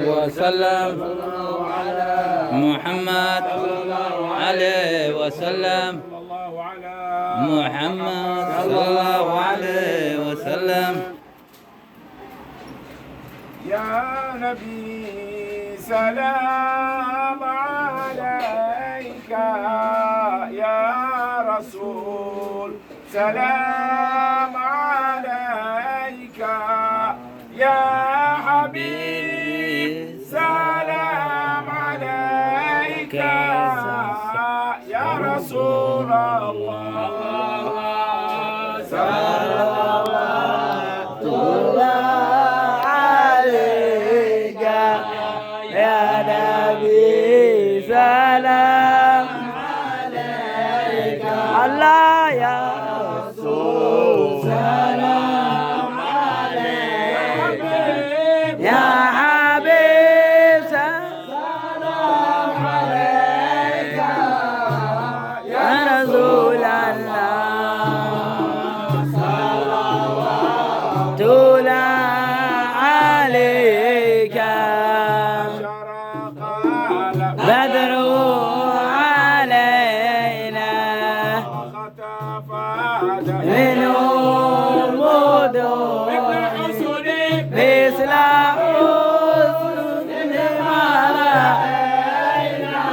وسلم محمد عليه وسلم محمد صلى الله عليه وسلم. يا نبي سلام عليك، يا رسول سلام عليك، يا حبيب سلام عليك، يا رسول الله سلام الله عليك، يا نبي سلام عليك، الله يا رسول سلام عليك، يا حبيب سلام عليك، يا رسول الله صلوات الله عليك. بدر علينا من المدن مثل حسن ما رأينا،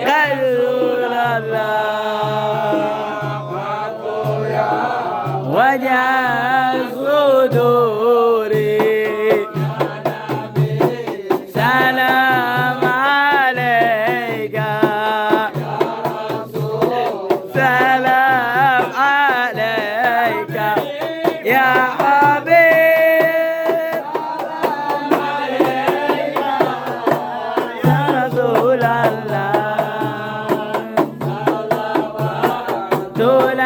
رسول الله وجه الصدور سلام عليك، سلام عليك، يا حبيب سلام عليك، يا رسول الله صلوات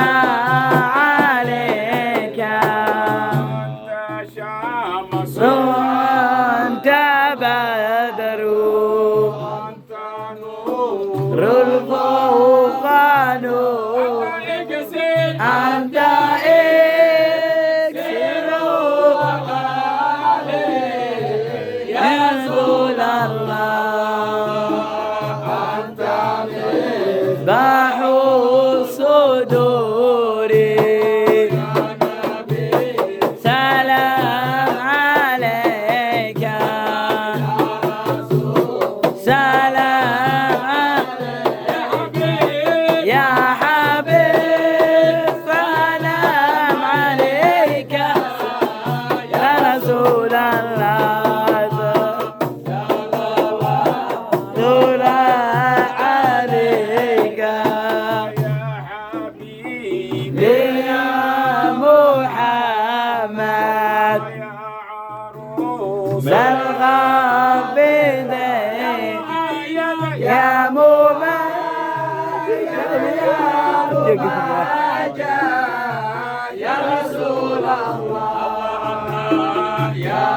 عليك. أنت بدر نور الفوق نور، أنت إكسر يا رسول الله، أنت مصباح الصدور سلام عليك، سلام يا حبيب سلام عليك، يا رسول الله صلى عليك، يا حبيبي يا محمد بالغابين يا ممجد يا رسول الله، يا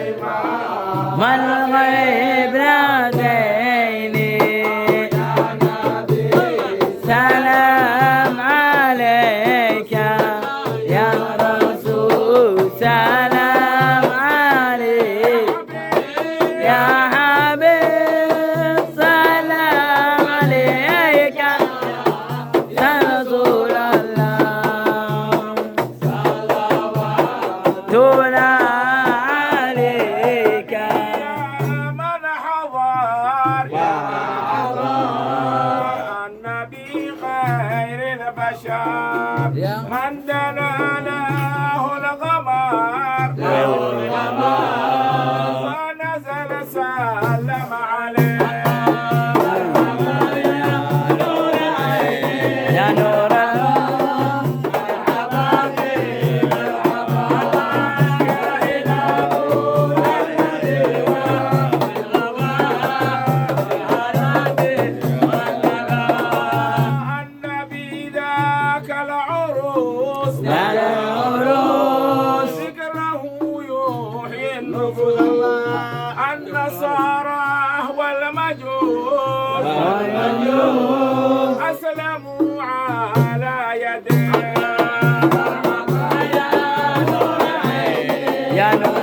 إمام من الغيب ناديني، سلام عليك، يا رسول سلام عليك، يا حبيب سلام عليك، يا رسول الله صلوات عليك. من حضر النبي خير البشر، من دنا له القمر ونزل سلم عليه، يا نور النبي ذاك العروس، ذكره يحيي النفوس، النصارى والمجوس أسلموا على يديه، يا نور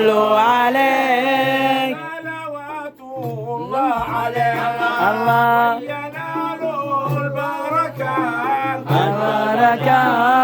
صلوا عليه صلوات الله عليه الله ينالوا البركات البركات